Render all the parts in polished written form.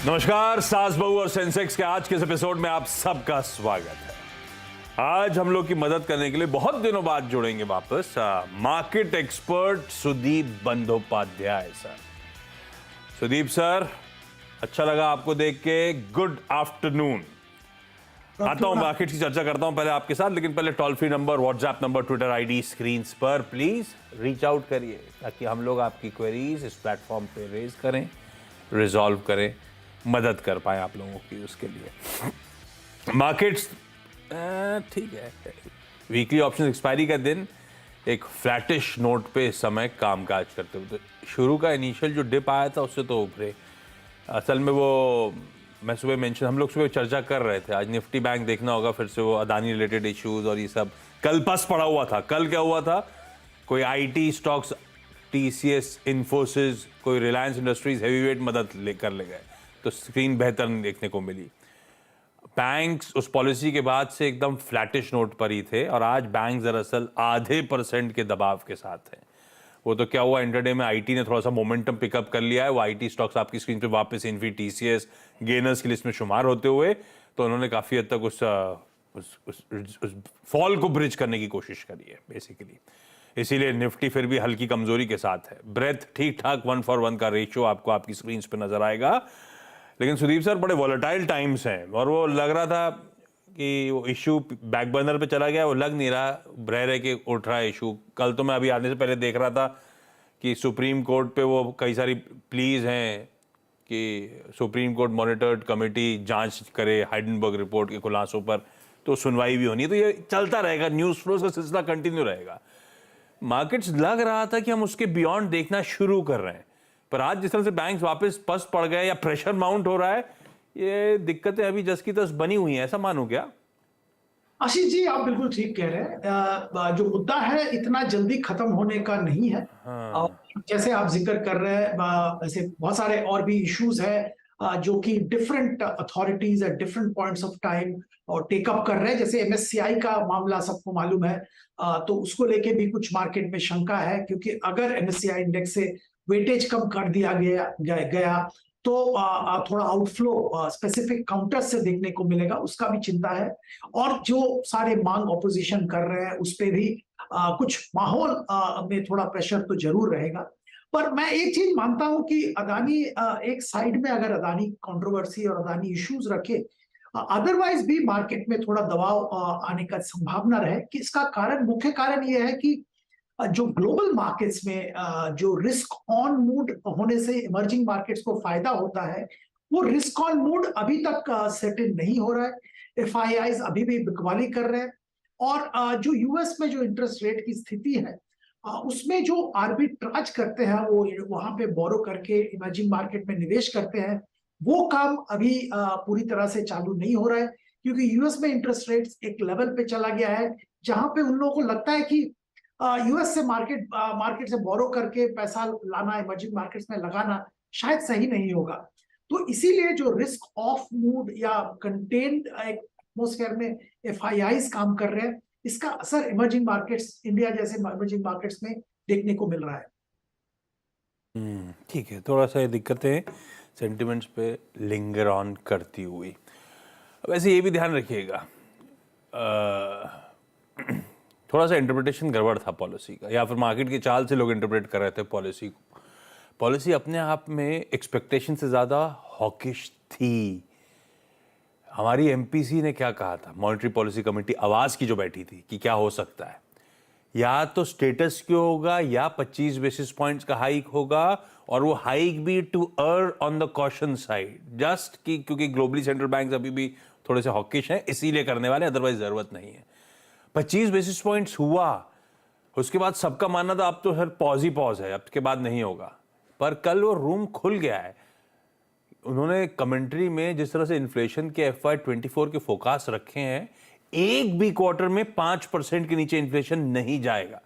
नमस्कार, सास बहू और सेंसेक्स के आज के इस एपिसोड में आप सबका स्वागत है। आज हम लोग की मदद करने के लिए बहुत दिनों बाद जुड़ेंगे वापस market expert Sudeep Bandopadhyay sir. Sudeep sir, अच्छा लगा आपको देख के। Good afternoon. आता हूं, मार्केट की चर्चा करता हूं पहले आपके साथ, लेकिन पहले toll free number, WhatsApp number, Twitter ID screen पर प्लीज रीच आउट करिए ताकि हम लोग आपकी क्वेरीज इस प्लेटफॉर्म पे रेज करें, रिजॉल्व करें, मदद कर पाए आप लोगों की। उसके लिए मार्केट्स ठीक है, वीकली ऑप्शन एक्सपायरी का दिन एक फ्लैटिश नोट पे इस समय कामकाज करते हुए, तो शुरू का इनिशियल जो डिप आया था उससे तो उभरे। असल में वो मैं सुबह मेंशन, हम लोग सुबह चर्चा कर रहे थे, आज निफ्टी बैंक देखना होगा फिर से, वो अदानी रिलेटेड इश्यूज और ये सब कल पस पड़ा हुआ था। कल क्या हुआ था, कोई आईटी स्टॉक्स, टीसीएस, इन्फोसिस, कोई रिलायंस इंडस्ट्रीज हैवीवेट मदद लेकर ले गए, तो स्क्रीन बेहतर देखने को मिली। बैंक्स उस पॉलिसी के बाद से एकदम फ्लैटिश नोट पर ही थे और आज बैंक दरअसल आधे % के दबाव के साथ है। वो तो क्या हुआ, इंटरडे में आईटी ने थोड़ा सा मोमेंटम पिकअप कर लिया है। वो आईटी स्टॉक्स आपकी स्क्रीन पे वापस इन्फी, टीसीएस गेनर्स की लिस्ट में शुमार होते हुए, तो उन्होंने काफी हद तक उस फॉल को ब्रिज करने की कोशिश करी है बेसिकली। इसीलिए निफ्टी फिर भी हल्की कमजोरी के साथ है। ब्रेथ ठीक ठाक 1:1 का रेशियो आपको आपकी स्क्रीन पे नजर आएगा। लेकिन सुदीप सर, बड़े वॉलेटाइल टाइम्स हैं और वो लग रहा था कि वो इशू बैक बर्नर पे चला गया, वो लग नहीं रहा, रह के उठ रहा है इशू। कल तो मैं अभी आने से पहले देख रहा था कि सुप्रीम कोर्ट पे वो कई सारी प्लीज हैं कि सुप्रीम कोर्ट मॉनिटर्ड कमेटी जांच करे हाइडेनबर्ग रिपोर्ट के खुलासों पर, तो सुनवाई भी होनी है। तो ये चलता रहेगा, न्यूज फ्लो का सिलसिला कंटिन्यू रहेगा। मार्केट्स लग रहा था कि हम उसके बियॉन्ड देखना शुरू कर रहे हैं, पर आज जिस तरह से बैंक्स वापस पस पड़ गए या प्रेशर माउंट हो रहा है, ये दिक्कतें अभी जस की तस बनी हुई हैं, ऐसा मानो क्या? आशीष जी, आप बिल्कुल ठीक कह रहे हैं। जो मुद्दा है इतना जल्दी खत्म होने का नहीं है। और हाँ। जैसे आप जिक्र कर रहे हैं, वैसे बहुत सारे और भी इश्यूज है जो कि different authorities at different points of time और टेकअप कर रहे हैं। जैसे एमएससीआई का मामला सबको मालूम है, तो उसको लेके भी कुछ मार्केट में शंका है, क्योंकि अगर एमएससीआई इंडेक्स से वेटेज कम कर दिया गया तो थोड़ा आउटफ्लो स्पेसिफिक काउंटर से देखने को मिलेगा, उसका भी चिंता है। और जो सारे मांग ऑपोजिशन कर रहे हैं उस पे भी कुछ माहौल में थोड़ा प्रेशर तो जरूर रहेगा। पर मैं एक चीज मानता हूं कि अदानी एक साइड में अगर अदानी कंट्रोवर्सी और अदानी इश्यूज रखे, अदरवाइज भी मार्केट में थोड़ा दबाव आने का संभावना रहे। कि इसका कारण, मुख्य कारण यह है कि जो ग्लोबल मार्केट्स में जो रिस्क ऑन मूड होने से इमर्जिंग मार्केट्स को फायदा होता है, वो रिस्क ऑन मूड अभी तक सेटल नहीं हो रहा है। एफआईआईज अभी भी बिकवाली कर रहे हैं। और जो यूएस में जो इंटरेस्ट रेट की स्थिति है, उसमें जो आर्बिट्राज करते हैं, वो वहां पे बोरो करके इमर्जिंग मार्केट में निवेश करते हैं, वो काम अभी पूरी तरह से चालू नहीं हो रहा है। क्योंकि यूएस में इंटरेस्ट रेट एक लेवल पे चला गया है जहां पे उन लोगों को लगता है कि यूएस से मार्केट से बोरो करके पैसा लाना, इमर्जिंग मार्केट्स में लगाना शायद सही नहीं होगा। तो इसीलिए जो रिस्क ऑफ मूड या कंटेन्ड एटमॉस्फेयर में एफआईआईज काम कर रहे हैं, इसका असर इमर्जिंग मार्केट्स, इंडिया जैसे इमर्जिंग मार्केट्स में देखने को मिल रहा है। ठीक है, थोड़ा सा ये दिक्कतें सेंटिमेंट्स पे लिंगर ऑन करती हुई। वैसे ये भी ध्यान रखिएगा, थोड़ा सा इंटरप्रिटेशन गड़बड़ था पॉलिसी का, या फिर मार्केट की चाल से लोग इंटरप्रेट कर रहे थे पॉलिसी को। पॉलिसी अपने आप में एक्सपेक्टेशन से ज़्यादा हॉकिश थी। हमारी एमपीसी ने क्या कहा था, मॉनेटरी पॉलिसी कमेटी आवाज़ की जो बैठी थी, कि क्या हो सकता है, या तो स्टेटस क्यों होगा या 25 बेसिस पॉइंट्स का हाइक होगा, और वो हाइक भी to err on the caution side, just कि क्योंकि ग्लोबली सेंट्रल बैंक्स अभी भी थोड़े से हॉकिश हैं इसीलिए करने वाले, अदरवाइज ज़रूरत नहीं है। 25 बेसिस पॉइंट्स हुआ, उसके बाद सबका मानना था अब तो हर पॉज ही पॉज है, अब के बाद नहीं होगा। पर कल वो रूम खुल गया है। उन्होंने कमेंट्री में जिस तरह से इन्फ्लेशन के FY24 के फोकास्ट रखे हैं, एक भी क्वार्टर में 5% के नीचे इन्फ्लेशन नहीं जाएगा।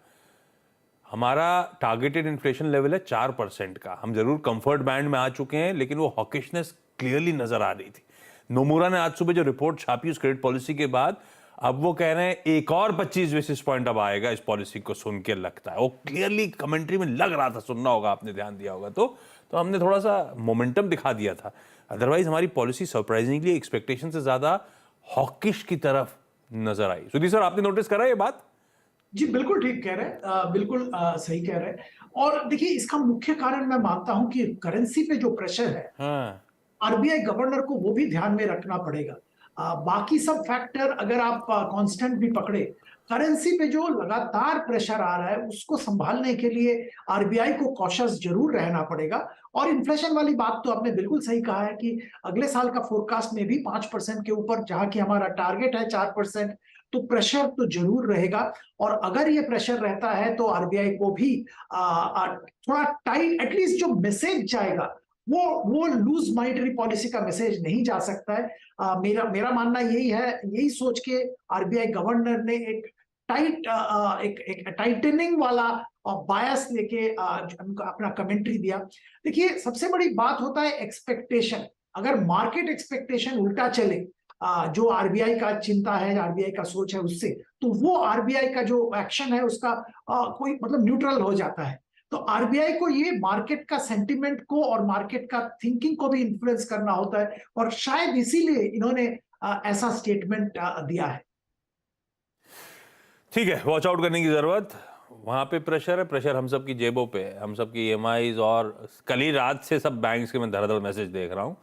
हमारा टारगेटेड इन्फ्लेशन लेवल है 4% का। हम जरूर कंफर्ट बैंड में आ चुके हैं, लेकिन वो हॉकिशनेस क्लियरली नजर आ रही थी। नोमुरा ने आज सुबह जो रिपोर्ट छापी उस क्रेडिट पॉलिसी के बाद, अब वो कह रहे हैं एक और 25 बेसिस पॉइंट अब आएगा इस पॉलिसी को सुन के लगता है। वो क्लियरली कमेंट्री में लग रहा था, सुनना होगा आपने, ध्यान दिया होगा तो हमने थोड़ा सा मोमेंटम दिखा दिया था। अदरवाइज हमारी पॉलिसी सरप्राइजिंगली एक्सपेक्टेशन से ज्यादा हॉकिश की तरफ नजर आई। सुधीर सर, आपने नोटिस करा ये बात? जी बिल्कुल ठीक कह रहे हैं, बिल्कुल सही कह रहे हैं। और देखिए, इसका मुख्य कारण मैं मानता हूं कि करेंसी पे जो प्रेशर है, हाँ। आरबीआई गवर्नर को वो भी ध्यान में रखना पड़ेगा। बाकी सब फैक्टर अगर आप कांस्टेंट भी पकड़े, करेंसी पे जो लगातार प्रेशर आ रहा है उसको संभालने के लिए आरबीआई को कॉशियस जरूर रहना पड़ेगा। और इन्फ्लेशन वाली बात तो आपने बिल्कुल सही कहा है कि अगले साल का फोरकास्ट में भी 5% के ऊपर, जहां की हमारा टारगेट है 4%, तो प्रेशर तो जरूर रहेगा। और अगर ये प्रेशर रहता है तो आरबीआई को भी थोड़ा टाइट, एटलीस्ट जो मैसेज जाएगा वो लूज मॉनेटरी पॉलिसी का मैसेज नहीं जा सकता है। मेरा मानना यही है, यही सोच के आरबीआई गवर्नर ने एक एक टाइटनिंग वाला बायस लेके अपना कमेंट्री दिया। देखिए, सबसे बड़ी बात होता है एक्सपेक्टेशन। अगर मार्केट एक्सपेक्टेशन उल्टा चले, जो आरबीआई का चिंता है, आरबीआई का सोच है उससे, तो वो आरबीआई का जो एक्शन है उसका कोई मतलब न्यूट्रल हो जाता है। तो आरबीआई को ये मार्केट का सेंटिमेंट को और मार्केट का थिंकिंग को भी इन्फ्लुएंस करना होता है, और शायद इसीलिए इन्होंने ऐसा स्टेटमेंट दिया है। ठीक है, वॉच आउट करने की जरूरत। वहां पे प्रेशर है, प्रेशर हम सब की जेबों पे है, हम सब की ईएमआईज। और कल ही रात से सब बैंक्स के मैं धड़ाधड़ मैसेज देख रहा हूँ,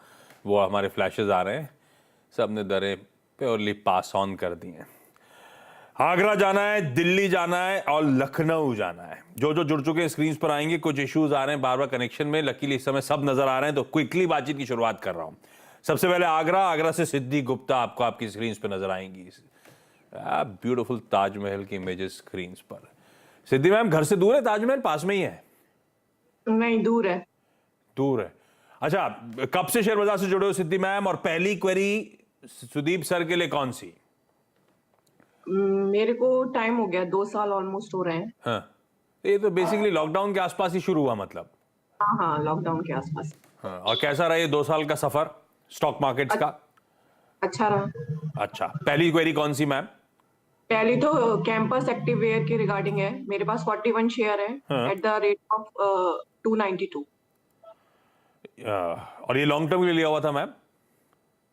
वो हमारे फ्लैशेज आ रहे हैं, सब ने दरें प्योरली पास ऑन कर दी हैं। आगरा जाना है, दिल्ली जाना है और लखनऊ जाना है। जो जो जुड़ चुके हैं स्क्रीन पर आएंगे। कुछ इश्यूज आ रहे हैं बार बार कनेक्शन में, लकीली इस समय सब नजर आ रहे हैं, तो क्विकली बातचीत की शुरुआत कर रहा हूं। सबसे पहले आगरा से सिद्धि गुप्ता आपको आपकी स्क्रीन पर नजर आएंगी। ब्यूटीफुल ताजमहल की इमेजेस स्क्रीन पर। सिद्धि मैम, घर से दूर है ताजमहल, पास में ही है? नहीं, दूर है। दूर है, अच्छा। कब से शेयर बाजार से जुड़े हो सिद्धि मैम? और पहली क्वेरी सुदीप सर के लिए कौन सी? मेरे को टाइम हो गया, 2 साल ऑलमोस्ट हो रहे हैं। हाँ, ये तो बेसिकली लॉकडाउन के आसपास ही शुरू हुआ मतलब। हाँ हाँ, लॉकडाउन के आसपास। हाँ, और कैसा रहा ये 2 साल का सफर स्टॉक मार्केट्स का? अच्छा रहा। अच्छा, पहली क्वेरी कौन सी मैम? पहली तो कैंपस एक्टिववेयर की रिगार्डिंग है। मेरे पास 41 शेयर है एट द रेट ऑफ 292। और ये लॉन्ग टर्म के लिए लिया हुआ था मैम?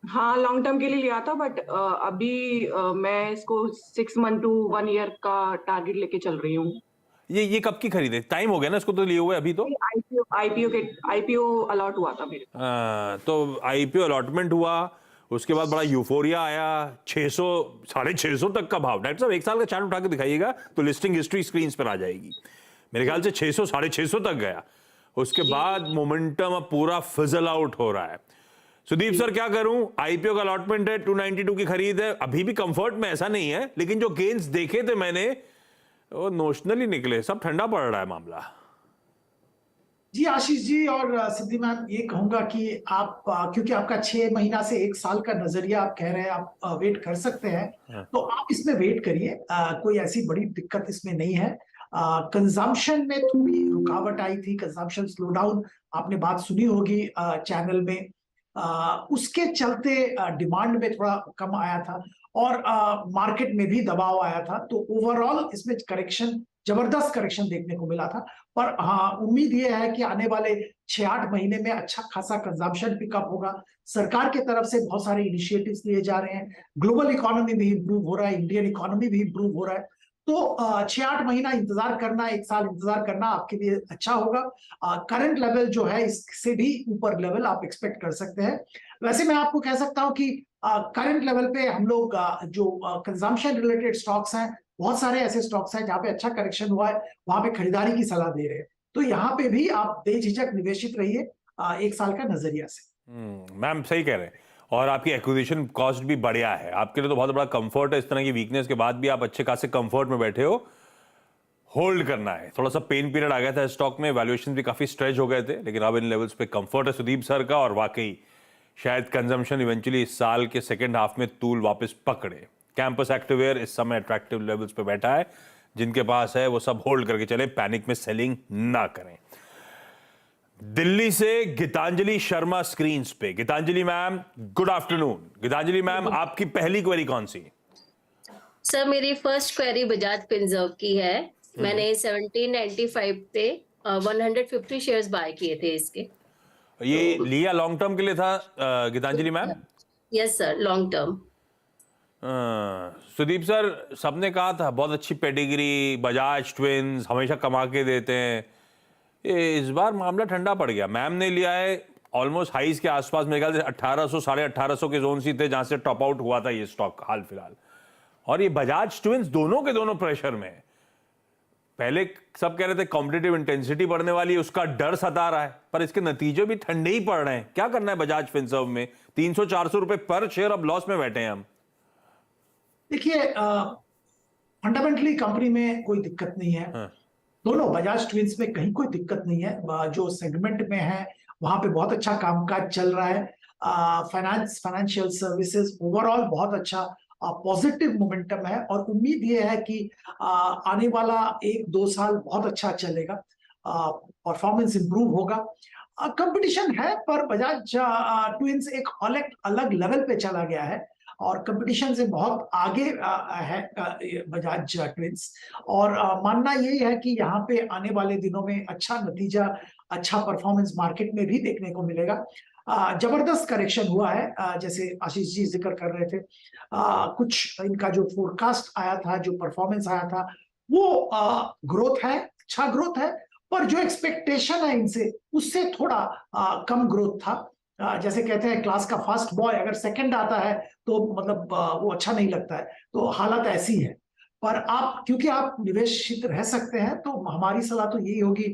हाँ, लॉन्ग टर्म के लिए लिया था, बट अभी मैं इसको 6 मंथ टू 1 ईयर का टारगेट लेके चल रही हूँ। ये कब की खरीदे? टाइम हो गया ना इसको तो लिए हुए अभी तो। आईपीओ अलॉट हुआ था मेरे। तो आईपीओ अलॉटमेंट हुआ, उसके बाद बड़ा यूफोरिया आया, 600 650 तक का भाव। डॉक्टर साहब, एक साल का चार्ट उठा के दिखाइएगा तो लिस्टिंग हिस्ट्री स्क्रीन पर आ जाएगी। मेरे ख्याल से 600 650 तक गया। उसके बाद मोमेंटम अब पूरा फिजल आउट हो रहा है। सुदीप सर, क्या करूं? आईपीओ का अलॉटमेंट है, 292 की खरीद है, अभी भी कंफर्ट में ऐसा नहीं है, लेकिन जो गेन्स देखे थे मैंने वो नोशनली निकले, सब ठंडा पड़ रहा है मामला। जी आशीष जी और सिद्धि मैम, ये कहूंगा कि आप क्योंकि आपका 6 महीना से 1 साल का नजरिया आप कह रहे हैं, आप वेट कर सकते हैं, तो आप इसमें वेट करिए। कोई ऐसी बड़ी दिक्कत इसमें नहीं है। कंजम्पशन में थोड़ी रुकावट आई थी, कंजम्पशन स्लोडाउन, आपने बात सुनी होगी चैनल में। उसके चलते डिमांड में थोड़ा कम आया था, और मार्केट में भी दबाव आया था। तो ओवरऑल इसमें करेक्शन, जबरदस्त करेक्शन देखने को मिला था। पर हाँ, उम्मीद ये है कि आने वाले 6-8 महीने में अच्छा खासा कंजम्पशन पिकअप होगा। सरकार की तरफ से बहुत सारे इनिशिएटिव्स लिए जा रहे हैं, ग्लोबल इकोनॉमी भी इंप्रूव हो रहा है, इंडियन इकोनॉमी भी इंप्रूव हो रहा है। तो 6-8 महीना इंतजार करना, 1 साल इंतजार करना आपके लिए अच्छा होगा। करंट लेवल जो है इससे भी ऊपर लेवल आप एक्सपेक्ट कर सकते हैं। वैसे मैं आपको कह सकता हूं कि करंट लेवल पे हम लोग जो कंजम्पशन रिलेटेड स्टॉक्स हैं, बहुत सारे ऐसे स्टॉक्स हैं जहां पे अच्छा करेक्शन हुआ है, वहां पे खरीदारी की सलाह दे रहे हैं। तो यहाँ पे भी आप बेझिझक निवेशित रहिए 1 साल का नजरिया से। मैम सही कह रहे हैं, और आपकी एक्विजिशन कॉस्ट भी बढ़िया है, आपके लिए तो बहुत बड़ा कंफर्ट है। इस तरह की वीकनेस के बाद भी आप अच्छे खासे कंफर्ट में बैठे हो। होल्ड करना है, थोड़ा सा पेन पीरियड आ गया था स्टॉक में, वैल्यूएशन भी काफी स्ट्रेच हो गए थे, लेकिन अब इन लेवल्स पे कंफर्ट है सुदीप सर का। और वाकई शायद कंजम्पशन इवेंचुअली इस साल के सेकेंड हाफ में तूल वापस पकड़े। कैंपस एक्टिववेयर इस समय अट्रैक्टिव लेवल्स पे बैठा है, जिनके पास है वो सब होल्ड करके चले, पैनिक में सेलिंग ना करें। दिल्ली से गीतांजलि शर्मा स्क्रीन पे। Geetanjali ma'am, good afternoon. Geetanjali ma'am, आपकी पहली क्वेरी कौन सी? सर मेरी फर्स्ट क्वेरी बजाज फिनसर्व की है। मैंने 1795 पे 150 शेयर्स बाय किए थे इसके। ये तो लिया लॉन्ग टर्म के लिए था Geetanjali ma'am? Yes sir, long term. Sudeep sir, सबने कहा था बहुत अच्छी पेडिग्री, बजाज ट्विंस हमेशा कमा के देते हैं। ये इस बार मामला ठंडा पड़ गया। मैम ने लिया है ऑलमोस्ट हाइज के आसपास, मेरे ख्याल से 1800 1850 के जोन ही थे जहां से टॉप आउट हुआ था ये स्टॉक हाल फिलहाल। और ये बजाज ट्विंस दोनों के दोनों प्रेशर में है। पहले सब कह रहे थे कॉम्पिटिटिव इंटेंसिटी बढ़ने वाली है, उसका डर सता रहा है, पर इसके नतीजे भी ठंडे ही पड़ रहे हैं। क्या करना है बजाज फिनसर्व में? 300-400 रुपए पर शेयर अब लॉस में बैठे हैं हम। देखिए, फंडामेंटली कंपनी में कोई दिक्कत नहीं है। हाँ। दोनों बजाज ट्विंस में कहीं कोई दिक्कत नहीं है। जो सेगमेंट में है वहां पे बहुत अच्छा कामकाज चल रहा है। फाइनेंशियल सर्विसेज ओवरऑल बहुत अच्छा पॉजिटिव मोमेंटम है, और उम्मीद ये है कि आने वाला 1-2 साल बहुत अच्छा चलेगा, परफॉर्मेंस इंप्रूव होगा। कंपटीशन है, पर बजाज ट्विंस एक अलग लेवल पे चला गया है और कंपटीशन से बहुत आगे है बजाज ट्विंस। और मानना यही है कि यहाँ पे आने वाले दिनों में अच्छा नतीजा, अच्छा परफॉर्मेंस मार्केट में भी देखने को मिलेगा। जबरदस्त करेक्शन हुआ है, जैसे आशीष जी जिक्र कर रहे थे। कुछ इनका जो फोरकास्ट आया था, जो परफॉर्मेंस आया था, वो ग्रोथ है, अच्छा ग्रोथ है, पर जो एक्सपेक्टेशन है इनसे उससे थोड़ा कम ग्रोथ था। जैसे कहते हैं क्लास का फर्स्ट बॉय अगर सेकंड आता है तो मतलब वो अच्छा नहीं लगता है, तो हालत ऐसी है। पर आप, क्योंकि आप निवेशित रह सकते हैं, तो हमारी सलाह तो यही होगी,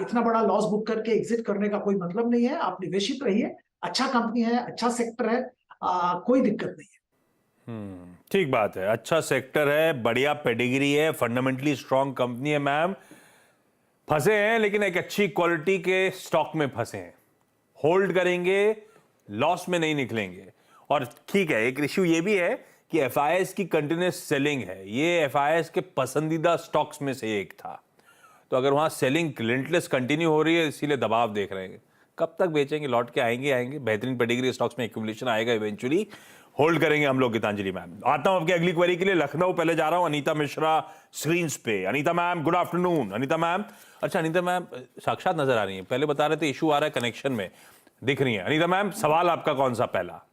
इतना बड़ा लॉस बुक करके एग्जिट करने का कोई मतलब नहीं है। आप निवेशित रहिए, अच्छा कंपनी है, अच्छा सेक्टर है, कोई दिक्कत नहीं है। ठीक बात है, अच्छा सेक्टर है, बढ़िया पेडिग्री है, फंडामेंटली स्ट्रांग कंपनी है। मैम फंसे हैं लेकिन एक अच्छी क्वालिटी के स्टॉक में फंसे हैं, होल्ड करेंगे, लॉस में नहीं निकलेंगे। और ठीक है, एक इश्यू ये भी है कि एफआईएस की कंटिन्यूस सेलिंग है। ये एफआईएस के पसंदीदा स्टॉक्स में से एक था, तो अगर वहां सेलिंग रिलेंटलेस कंटिन्यू हो रही है, इसीलिए दबाव देख रहे हैं। कब तक बेचेंगे? लौट के आएंगे बेहतरीन पेडिग्री स्टॉक्स में एक्यूमुलेशन आएगा, इवेंचुअली होल्ड करेंगे हम लोग। गीतांजलि मैम, आता हूं आपकी अगली क्वेरी के लिए। लखनऊ पहले जा रहा हूं, अनीता मिश्रा स्क्रीन पे। Anita ma'am, good afternoon. Anita ma'am, अच्छा अनीता मैम साक्षात नजर आ रही है, पहले बता रहे थे इशू आ रहा है कनेक्शन में, दिख रही है। अनीता मैम, सवाल आपका कौन सा पहला?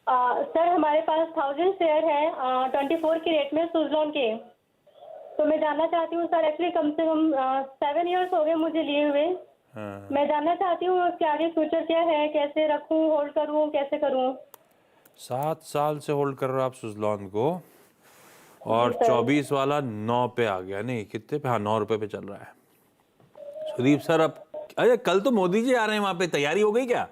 सर हमारे पास 1000 शेयर है 24 की रेट में सुजलॉन के, तो मैं जानना चाहती हूँ सर, एक्चुअली कम से कम 7 इयर्स हो गए मुझे लिए हुए। मैं जानना चाहती हूँ उसके आगे फ्यूचर क्या है, कैसे रखूँ, होल्ड करूँ, कैसे करूँ? 7 साल से होल्ड कर रहे हो आप सुजलॉन को, और 24 वाला 9 पे आ गया, नहीं कितने पे? हाँ 9 रुपए पे चल रहा है। सुदीप सर, अब अरे कल तो मोदी जी आ रहे हैं वहां पे, तैयारी हो गई क्या?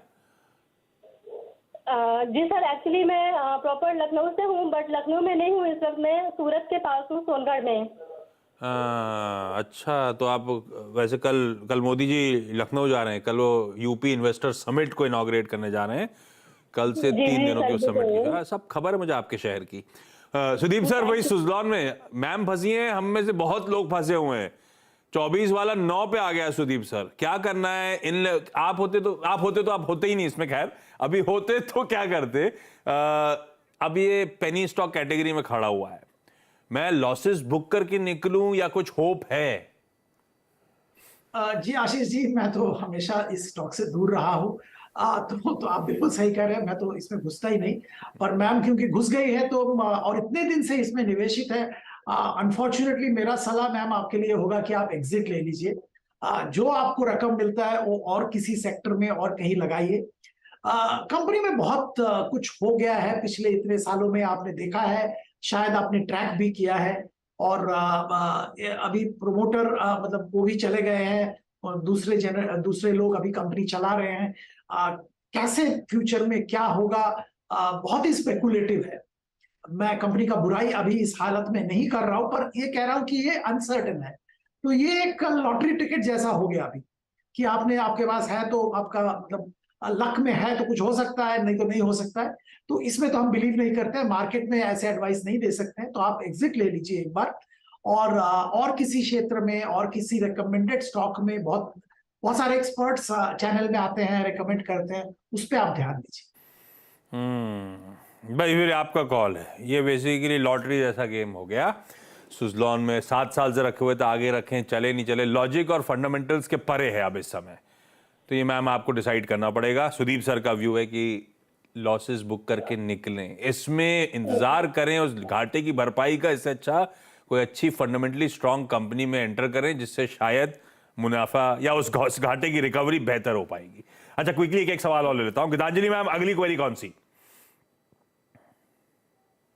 जी सर, एक्चुअली मैं प्रॉपर लखनऊ से हूँ, बट लखनऊ में नहीं हूँ इस वक्त, मैं सूरत के पास हूँ, सोनगढ़ में। अच्छा, तो आप वैसे कल मोदी जी लखनऊ जा रहे हैं, कल वो यूपी इन्वेस्टर समिट को इनॉग्रेट करने जा रहे हैं, कल से 3 दिनों की उस समिट की। सब खबर है मुझे आपके शहर की। सुदीप सर, वही सुजलॉन में मैम फंसी हैं, हम में से बहुत लोग फंसे हुए हैं। 24 वाला 9 पे आ गया है। सुदीप सर, क्या करना है? आप होते तो आप होते ही नहीं इसमें, खैर अभी होते तो क्या करते? अब ये पेनी स्टॉक कैटेगरी में खड़ा हुआ है, मैं लॉसेस बुक करके निकलूं या कुछ होप है? जी आशीष जी, मैं तो हमेशा इस स्टॉक से दूर रहा हूँ। तो आप बिल्कुल सही कह रहे हैं, मैं तो इसमें घुसता ही नहीं। पर मैम क्योंकि घुस गई है तो और इतने दिन से इसमें निवेशित है, अनफॉर्चुनेटली मेरा सलाह मैम आपके लिए होगा कि आप एग्जिट ले लीजिए। जो आपको रकम मिलता है वो और किसी सेक्टर में और कहीं लगाइए। कंपनी में बहुत कुछ हो गया है पिछले इतने सालों में, आपने देखा है, शायद आपने ट्रैक भी किया है। और अभी प्रोमोटर मतलब वो भी चले गए हैं और दूसरे लोग अभी कंपनी चला रहे हैं। कैसे फ्यूचर में क्या होगा, बहुत ही स्पेकुलेटिव है। मैं कंपनी का बुराई अभी इस हालत में नहीं कर रहा हूं, पर ये कह रहा हूं कि ये अनसर्टेन है। तो ये एक लॉटरी टिकट जैसा हो गया अभी, कि आपके पास है तो आपका मतलब लक में है तो कुछ हो सकता है, नहीं तो नहीं हो सकता है। तो इसमें तो हम बिलीव नहीं करते हैं, मार्केट में ऐसे एडवाइस नहीं दे सकते हैं। तो आप एग्जिट ले लीजिए एक बार, और किसी क्षेत्र में और किसी रिकमेंडेड स्टॉक में बहुत सारे एक्सपर्ट्स चैनल में आते हैं, रिकमेंड करते हैं, उस पर आप ध्यान दीजिए। भाई फिर आपका कॉल है, ये बेसिकली लॉटरी जैसा गेम हो गया। सुजलॉन में 7 साल से रखे हुए तो आगे रखें, चले नहीं चले, लॉजिक और फंडामेंटल्स के परे है अब इस समय। तो ये मैम आपको डिसाइड करना पड़ेगा। सुदीप सर का व्यू है कि लॉसेस बुक करके निकलें, इसमें इंतजार करें उस घाटे की भरपाई का, इससे अच्छा कोई अच्छी फंडामेंटली स्ट्रांग कंपनी में एंटर करें जिससे शायद मुनाफा या उस घाटे की रिकवरी बेहतर हो पाएगी। अच्छा, क्विकली एक सवाल और ले लेता हूं। गीतांजलि मैम, अगली क्वेरी कौन सी?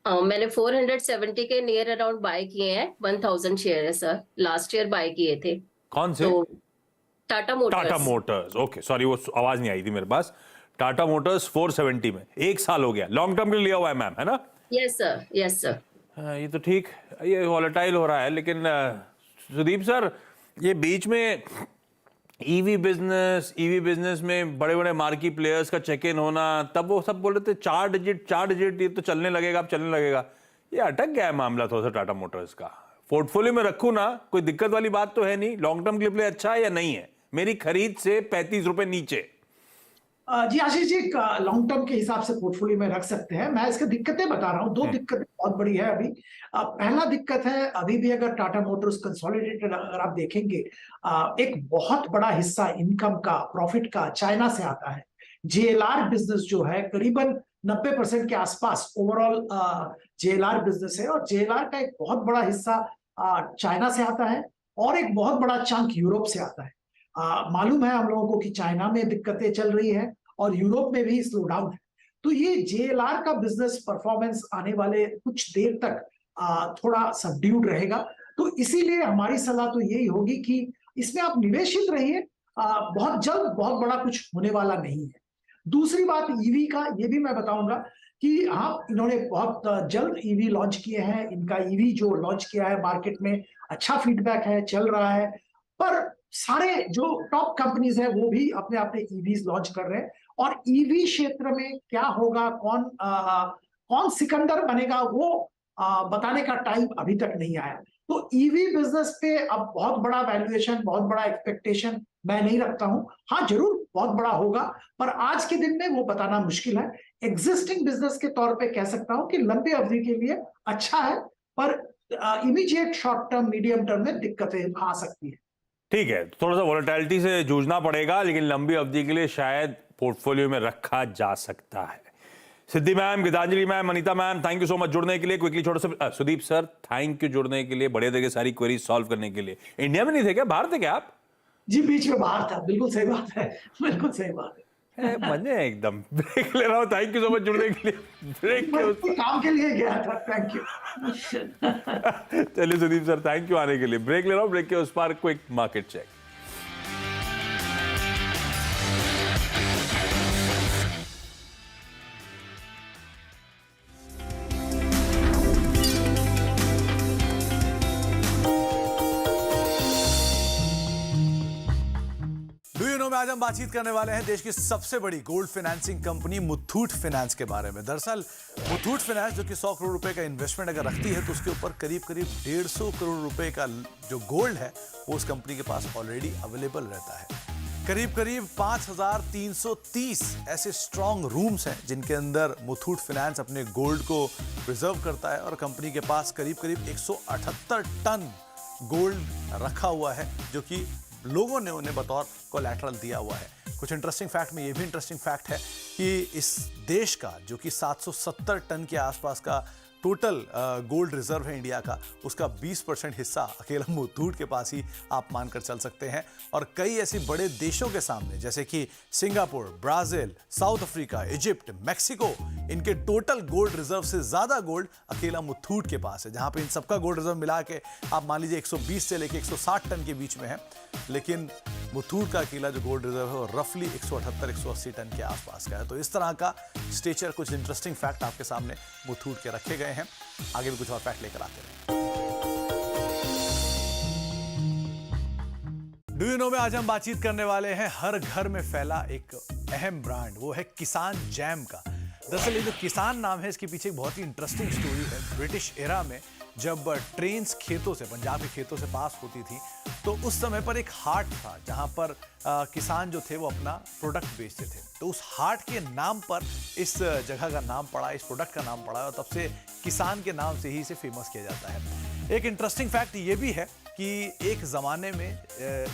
मैंने 470 के नियर अराउंड बाय किए हैं। 1000 शेयर है सर, लास्ट ईयर बाय किए थे। कौन से? तो टाटा मोटर्स। ओके, सॉरी वो आवाज नहीं आई थी मेरे पास। टाटा मोटर्स 470 में 1 साल हो गया, लॉन्ग टर्म के लिए लिया हुआ है मैम, है ना? Yes sir. ये तो ठीक, ये वॉलेटाइल हो रहा है, लेकिन सुदीप सर ये बीच में ईवी बिजनेस में बड़े बड़े मार्की प्लेयर्स का चेक इन होना, तब वो सब बोल रहे थे 4 डिजिट ये तो चलने लगेगा, अब चलने लगेगा। ये अटक गया है मामला थोड़ा सा टाटा मोटर्स का। पोर्टफोलियो में रखूं ना, कोई दिक्कत वाली बात तो है नहीं, लॉन्ग टर्म के लिए अच्छा है या नहीं है? मेरी खरीद से 35 रुपए नीचे। जी आशीष जी, लॉन्ग टर्म के हिसाब से पोर्टफोलियो में रख सकते हैं। मैं इसकी दिक्कतें बता रहा हूँ। 2 दिक्कतें बहुत बड़ी है अभी। पहला दिक्कत है, अभी भी अगर टाटा मोटर्स कंसोलिडेटेड अगर आप देखेंगे, एक बहुत बड़ा हिस्सा इनकम का, प्रॉफिट का चाइना से आता है। जेएलआर बिजनेस जो है करीबन 90% के आसपास ओवरऑल जेएलआर बिजनेस है, और जेएलआर का एक बहुत बड़ा हिस्सा चाइना से आता है और एक बहुत बड़ा चंक यूरोप से आता है। मालूम है हम लोगों को कि चाइना में दिक्कतें चल रही है और यूरोप में भी स्लो डाउन है। तो ये जेएलआर का बिजनेस परफॉर्मेंस आने वाले कुछ देर तक थोड़ा सबड्यूड रहेगा। तो इसीलिए हमारी सलाह तो यही होगी कि इसमें आप निवेशित रहिए। बहुत जल्द बहुत बड़ा कुछ होने वाला नहीं है। दूसरी बात ईवी का, ये भी मैं बताऊंगा कि हाँ, इन्होंने बहुत जल्द ईवी लॉन्च किए हैं। इनका ईवी जो लॉन्च किया है मार्केट में अच्छा फीडबैक है, चल रहा है। पर सारे जो टॉप कंपनीज है वो भी अपने अपने ईवीज लॉन्च कर रहे हैं, और ईवी क्षेत्र में क्या होगा, कौन सिकंदर बनेगा, वो बताने का टाइम अभी तक नहीं आया। तो ईवी बिजनेस पे अब बहुत बड़ा वैल्यूएशन, बहुत बड़ा एक्सपेक्टेशन मैं नहीं रखता हूं। हाँ, जरूर बहुत बड़ा होगा, पर आज के दिन में वो बताना मुश्किल है। एग्जिस्टिंग बिजनेस के तौर पे कह सकता हूं कि लंबे अवधि के लिए अच्छा है, पर immediate short term, medium term में दिक्कतें आ सकती है। ठीक है, थोड़ा सा वोलेटिलिटी से जूझना पड़ेगा, लेकिन लंबी अवधि के लिए शायद पोर्टफोलियो में रखा जा सकता है। Siddhi ma'am, Geetanjali ma'am, Anita ma'am, thank you so much जुड़ने के लिए। क्विकली छोटा सा सुदीप सर, थैंक यू जुड़ने के लिए, बढ़िया तरीके सारी क्वेरी सॉल्व करने के लिए। इंडिया में नहीं थे क्या, बाहर थे क्या आप? जी बीच में बाहर था, बिल्कुल सही बात है, बिल्कुल सही बात है। मजे हैं एकदम। ब्रेक ले रहा हूँ, थैंक यू सो मच जुड़ने के लिए। ब्रेक के काम के लिए गया था, थैंक यू। चलिए सुदीप सर, थैंक यू आने के लिए। ब्रेक ले रहा हूँ, ब्रेक के उस पार क्विक मार्केट चेक। में आज हम बातचीत करने वाले हैं देश की सबसे बड़ी gold financing company Muthoot finance के बारे में। दरअसल मुथूट फाइनेंस जो कि 100 करोड़ रुपए का इन्वेस्टमेंट अगर रखती है तो उसके ऊपर करीब 150 करोड़ रुपए का जो गोल्ड है वो उस कंपनी के पास ऑलरेडी अवेलेबल रहता है। करीब 5330 ऐसे स्ट्रॉन्ग रूम्स हैं जिनके अंदर मुथूट फाइनेंस अपने गोल्ड को प्रिजर्व करता है, और कंपनी के पास करीब 178 टन गोल्ड रखा हुआ है जो कि लोगों ने उन्हें बतौर कोलैटरल दिया हुआ है। कुछ इंटरेस्टिंग फैक्ट में ये भी इंटरेस्टिंग फैक्ट है कि इस देश का जो कि 770 टन के आसपास का टोटल गोल्ड रिजर्व है इंडिया का, उसका 20% हिस्सा अकेला मुथूट के पास ही आप मानकर चल सकते हैं। और कई ऐसे बड़े देशों के सामने जैसे कि Singapore, Brazil, south Africa, Egypt, Mexico, इनके टोटल गोल्ड रिजर्व से ज्यादा गोल्ड अकेला मुथूट के पास है। जहां पे इन सबका गोल्ड रिजर्व मिला के आप मान लीजिए 120 से लेके 160 टन के बीच में है, लेकिन मुथूट का अकेला जो गोल्ड रिजर्व है वो रफली 178-180 टन के आसपास का है। तो इस तरह का स्टेचर, कुछ इंटरेस्टिंग फैक्ट आपके सामने मुथूट के रखे गए हैं। आगे भी कुछ और फैक्ट लेकर आते हैं। डू यू नो में आज हम बातचीत करने वाले हैं हर घर में फैला एक अहम ब्रांड, वो है किसान जैम का। दरअसल ये जो किसान नाम है इसके पीछे एक बहुत ही इंटरेस्टिंग स्टोरी है। ब्रिटिश एरा में जब ट्रेन्स खेतों से, पंजाब के खेतों से पास होती थी तो उस समय पर एक हाट था जहां पर किसान जो थे वो अपना प्रोडक्ट बेचते थे। तो उस हाट के नाम पर इस जगह का नाम पड़ा, इस प्रोडक्ट का नाम पड़ा और तब से किसान के नाम से ही इसे फेमस किया जाता है। एक इंटरेस्टिंग फैक्ट ये भी है कि एक ज़माने में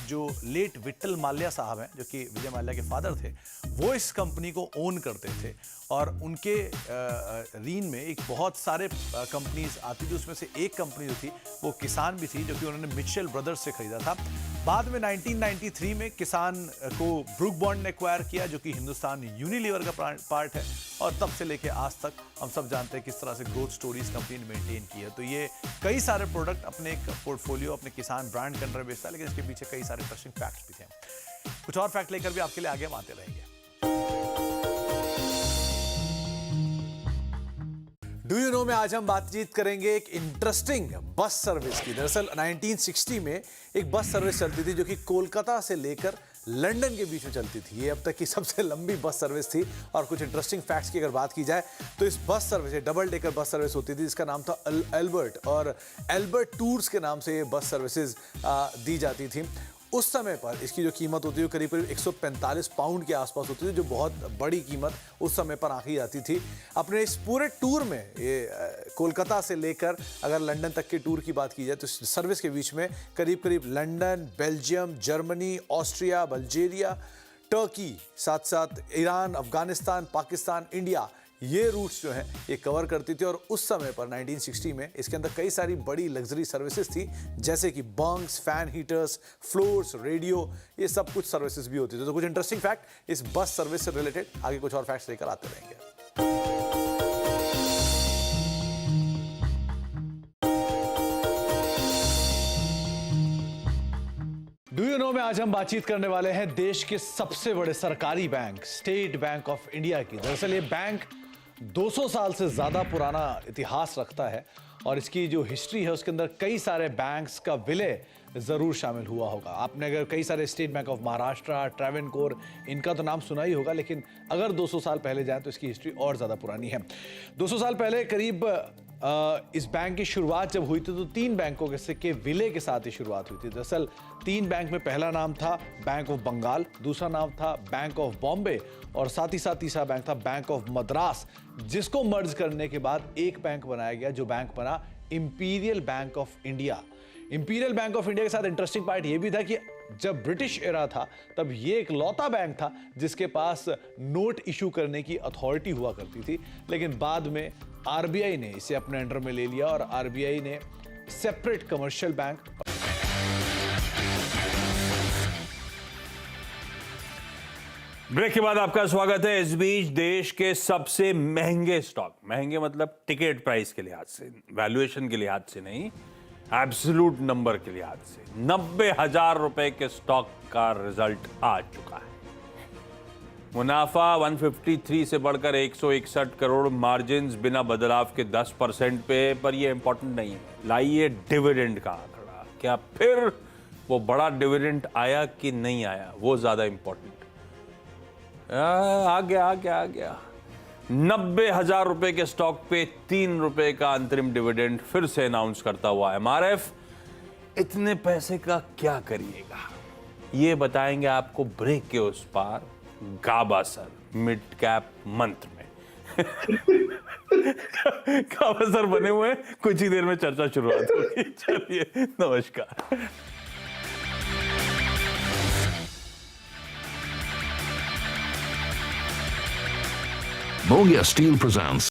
जो लेट विट्ठल माल्या साहब हैं, जो कि विजय माल्या के फादर थे, वो इस कंपनी को ओन करते थे और उनके रीन में एक बहुत सारे कंपनीज आती थी। उसमें से एक कंपनी जो थी वो किसान भी थी, जो कि उन्होंने मिचेल ब्रदर्स से खरीदा था। बाद में 1993 में किसान को ब्रुक बॉन्ड ने एक्वायर किया, जो कि हिंदुस्तान यूनिलीवर का पार्ट है, और तब से लेके आज तक हम सब जानते हैं किस तरह से ग्रोथ स्टोरीज कंपनी ने मेंटेन की है। तो ये कई सारे प्रोडक्ट अपने एक पोर्टफोलियो, अपने किसान ब्रांड के अंदर बेचता है, लेकिन इसके पीछे कई सारे इंटरेस्टिंग फैक्ट्स भी थे। कुछ और फैक्ट लेकर भी आपके लिए आगे हम आते रहेंगे। डू यू नो में आज हम बातचीत करेंगे एक इंटरेस्टिंग बस सर्विस की। दरअसल 1960 में एक बस सर्विस चलती थी जो कि कोलकाता से लेकर लंदन के बीच में चलती थी। ये अब तक की सबसे लंबी बस सर्विस थी। और कुछ इंटरेस्टिंग फैक्ट्स की अगर बात की जाए तो इस bus service, double decker bus service होती थी जिसका नाम था एल्बर्ट, और एल्बर्ट टूर्स के नाम से ये बस सर्विसेज दी जाती थी। उस समय पर इसकी जो कीमत होती है करीब करीब 145 पाउंड के आसपास होती थी, जो बहुत बड़ी कीमत उस समय पर आंकी जाती थी। अपने इस पूरे टूर में ये कोलकाता से लेकर अगर लंदन तक के टूर की बात की जाए तो इस सर्विस के बीच में करीब करीब London, Belgium, Germany, Austria, Bulgaria, Turkey, साथ साथ ईरान, अफगानिस्तान, पाकिस्तान, इंडिया, ये रूट्स जो हैं ये कवर करती थी। और उस समय पर 1960 में इसके अंदर कई सारी बड़ी लग्जरी सर्विसेज थी, जैसे कि bunks, fan heaters, floors, radio, ये सब कुछ सर्विसेज भी होती थी। तो कुछ इंटरेस्टिंग फैक्ट इस बस सर्विस से रिलेटेड, आगे कुछ और फैक्ट्स लेकर आते रहेंगे। डू यू नो में आज हम बातचीत करने वाले हैं देश के सबसे बड़े सरकारी bank state bank of India की। दरअसल ये बैंक 200 साल से ज़्यादा पुराना इतिहास रखता है और इसकी जो हिस्ट्री है उसके अंदर कई सारे बैंक्स का विलय ज़रूर शामिल हुआ होगा। आपने अगर कई सारे state bank of Maharashtra, Travancore, इनका तो नाम सुना ही होगा, लेकिन अगर 200 साल पहले जाएं तो इसकी हिस्ट्री और ज़्यादा पुरानी है। 200 साल पहले करीब इस बैंक की शुरुआत जब हुई थी तो 3 बैंकों के विलय के साथ ही शुरुआत हुई थी। दरअसल 3 बैंक में पहला नाम था बैंक ऑफ बंगाल, दूसरा नाम था बैंक ऑफ बॉम्बे और साथ ही साथ तीसरा बैंक था बैंक ऑफ मद्रास, जिसको मर्ज करने के बाद एक बैंक बनाया गया जो बैंक बना imperial bank of India. Imperial bank of India के साथ इंटरेस्टिंग पार्ट ये भी था कि जब ब्रिटिश एरा था तब ये एक लौता बैंक था जिसके पास नोट इशू करने की अथॉरिटी हुआ करती थी, लेकिन बाद में आरबीआई ने इसे अपने अंडर में ले लिया और आरबीआई ने सेपरेट कमर्शियल बैंक। ब्रेक के बाद आपका स्वागत है। इस बीच देश के सबसे महंगे स्टॉक, महंगे मतलब टिकट प्राइस के लिहाज से, वैल्यूएशन के लिहाज से नहीं, एब्सोल्यूट नंबर के लिहाज से 90,000 रुपए के स्टॉक का रिजल्ट आ चुका है। मुनाफा 153 से बढ़कर 161 करोड़, मार्जिन्स बिना बदलाव के 10% पे। पर ये इंपॉर्टेंट नहीं है, लाइए डिविडेंड का आंकड़ा, क्या फिर वो बड़ा डिविडेंड आया कि नहीं आया, वो ज्यादा इंपॉर्टेंट। आ गया 90,000 रुपए के स्टॉक पे 3 रुपए का अंतरिम डिविडेंड फिर से अनाउंस करता हुआ एमआरएफ। इतने पैसे का क्या करिएगा, ये बताएंगे आपको ब्रेक के उस पार गाबासर मिड कैप मंत्र में। गाबासर बने हुए हैं, कुछ ही देर में चर्चा शुरुआत होगी। चलिए नमस्कार। Mogia Steel presents